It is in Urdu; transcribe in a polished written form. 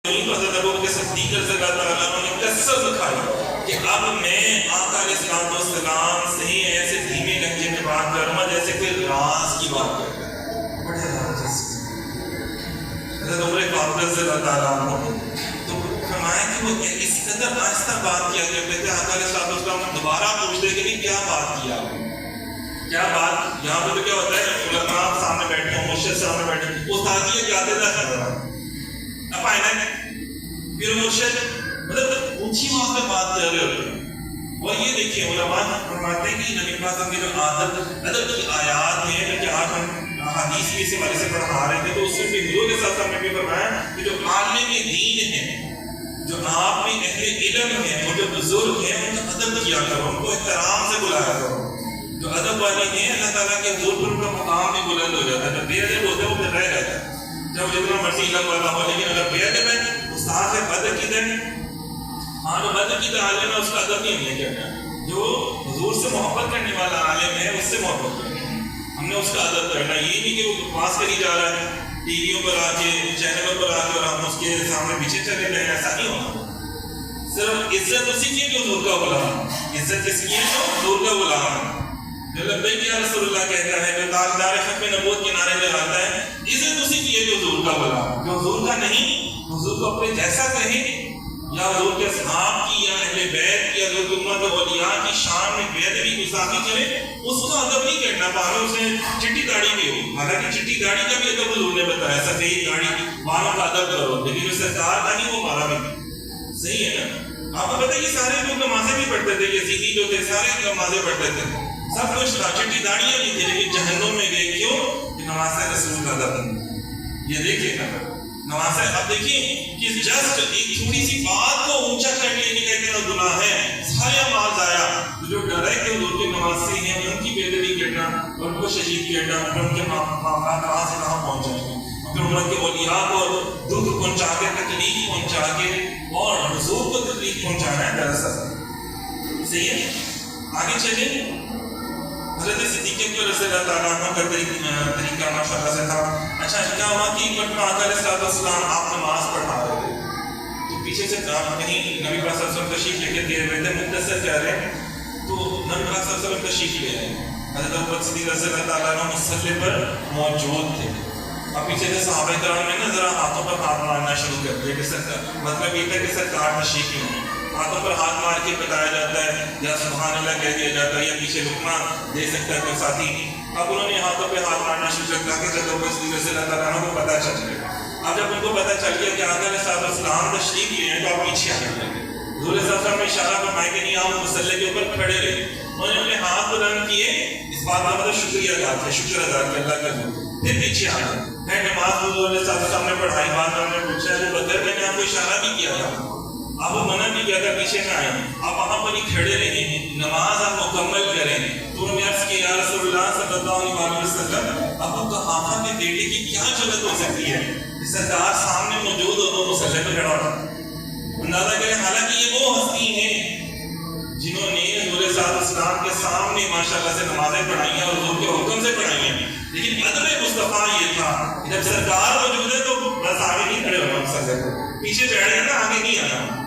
حضرت ابوبکر صدیق رضی اللہ تعالیٰ عنہ نے قسم کھائی کہ اب میں آقا علیہ السلام سے ہی ایسے دھیمے لہجے میں بات کروں جیسے کوئی راز کی بات کرتا ہے. بڑے راز حضرت عمر فاروق رضی اللہ تعالیٰ عنہ تو فرمایا کہ وہ اس قدر آہستہ بات کیا کرتے تھے. آقا علیہ السلام نے دوبارہ پوچھتے کہ کیا بات کیا کیا بات. یہاں پہ تو کیا ہوتا ہے علماء سامنے بیٹھے ہوں مرشد سامنے بیٹھے استادیہ کیا دیتا ہے پھر مرشد مطلب اونچی وہاں پہ بات کر رہے ہوتے ہیں. اور یہ دیکھیں علماء فرماتے ہیں کہ نبی پاک کی جو عادت ادب کی آیات ہیں کہ آج ہم حدیث کی اس حوالے سے پڑھا رہے تھے تو اس میں حضور کے ساتھ ہم نے بھی فرمایا کہ جو عالم دین ہیں جو آپ میں اہل علم ہیں وہ جو بزرگ ہیں ان کا ادب کیا کرو ان کو احترام سے بلایا کرو. جو ادب والے ہیں اللہ تعالیٰ کے حضور پر ان کا مقام بھی بلند ہو جاتا ہے. جب بے ادب ہوتے ہیں وہ پھر رہ جاتا ہے جب جتنا مرضی علم والا ہو. لیکن اگر بے ادب ہے استاد ہے بدر کی دن جو بدر کی تعلیم ہے اس کا ادب نہیں کرنا. جو حضور سے محبت کرنے والا عالم ہے اس سے محبت کرنا ہم نے اس کا ادب کرنا. یہ نہیں کہ وہ پاس کری جا رہا ہے ٹی ویوں پر آ کے چینلوں پر آ کے اور ہم اس کے سامنے پیچھے چلے جائیں. ایسا نہیں ہونا. صرف عزت اسی کی جو حضور کا غلام. عزت کس کی ہے جو حضور کا غلام ہے. جو لبیک یا رسول اللہ کہتا ہے جو تاجدار ختم نبوت کے نعرے لگاتا ہے عزت اسی کی ہے جو حضور کا غلام. جو حضور کا نہیں حضور کو اپنے جیسا کہیں یا حضور کے اصحاب کی یا اہل بیت کی یا حضور امت اولیاء کی شان میں بے ادبی گستاخی کرے اس کو ادب نہیں کرنا. باہر اس نے چٹی داڑھی بھی ہو حالانکہ چٹی داڑھی کا بھی ادب حضور نے بتایا سفید داڑھی باہروں کا ادب کرو لیکن جو سرکار کا نہیں وہ مارا بھی صحیح ہے نا. آپ کو پتہ ہے یہ سارے لوگ نمازیں بھی پڑھتے تھے یزیدی جو تھے سارے نمازیں پڑھتے تھے سب کچھ تھا چٹی داڑیاں بھی تھی لیکن جہنم میں گئے کیوں کہ نماز رسول کا ادب. یہ دیکھیے نا نماز اب دیکھیے کہ جسٹ ایک چھوٹی سی بات کو اونچا کر کے نہیں کہتے نا گناہ ہے سارے اعمال ضائع. جو ڈر ہے کہ حضور کے نمازی ہیں ان کی بے ادبی کرنا ان کو شہید کرنا ان کے معاملات کہاں سے کہاں پہنچ جائیں گے. پھر امت کے اولیاء کو دکھ پہنچا کے تکلیف پہنچا کے اور حضور کو تکلیف پہنچانا ہے دراصل. صحیح ہے. آگے چلیں. حضرت صدیق اکبر رضی اللہ تعالیٰ عنہ کا طریقہ ماشاءاللہ سے تھا. اچھا کیا ہوا کہ ایک مرتبہ آقا علیہ السلام آپ نماز پڑھا رہے تھے تو پیچھے سے کہیں نبی پاک صلی اللہ علیہ وسلم تشریف لے کے دے رہے تھے مختصر کہہ رہے ہیں تو نبی پاک صلی اللہ علیہ وسلم تشریف لے رہے ہیں. حضرت ابوبکر صدیق رضی اللہ تعالیٰ عنہ مصلی پر موجود تھے. اب پیچھے سے صحابہ کرام نے نا ذرا ہاتھوں پر ہاتھ مارنا شروع کر دیا کہ سرکار مطلب یہ تھا کہ سرکار تشریف لے ہیں. ہاتھوں پر ہاتھ مار کے بتایا جاتا ہے یا سبحان اللہ کہہ دیا جاتا ہے یا پیچھے لقمہ دے سکتا ہے کوئی ساتھی. اب انہوں نے ہاتھوں پہ ہاتھ مارنا شروع کر دیا کہ حضرت ابوبکر صدیق رضی اللہ تعالیٰ عنہ کو پتہ چل گیا. اب جب ان کو پتہ چل گیا کہ آقا علیہ السلام تشریف لیے ہیں تو آپ پیچھے آ گئے. حضور صلی اللہ علیہ وسلم نے اشارہ فرمایا کہ نہیں آپ مصلی کے اوپر کھڑے رہے. انہوں نے اپنے ہاتھ بلند کیے اس بات کا مطلب شکریہ ادا کیا شکر ادا کیا اللہ کا حضور. پھر پیچھے آ گئے. پھر نماز حضور علیہ السلام نے پڑھائی بعد میں پوچھا ہے بدر میں نے آپ کو اشارہ بھی کیا تھا آپ کو منع بھی کیا تھا پیچھے نہ آئیں آپ وہاں پر ہی کھڑے رہیں نماز آپ مکمل کریں. تو انہوں نے عرض کیا یا رسول اللہ صلی اللہ علیہ وسلم ابو قحافہ کے بیٹے کی کیا ضرورت ہو سکتی ہے سرکار سامنے موجود ہو تو مصلی پہ کھڑا ہوتا. اندازہ کریں حالانکہ یہ وہ ہستی ہیں جنہوں نے حضور صلی اللہ علیہ وسلم کے سامنے ماشاءاللہ سے نمازیں پڑھائی ہیں اور حضور کے حکم سے پڑھائی ہیں. لیکن ادب مصطفیٰ یہ تھا کہ جب سرکار موجود ہے تو بس آگے نہیں کھڑے ہونا مصلی پیچھے بیٹھ گئے نا آگے نہیں آنا.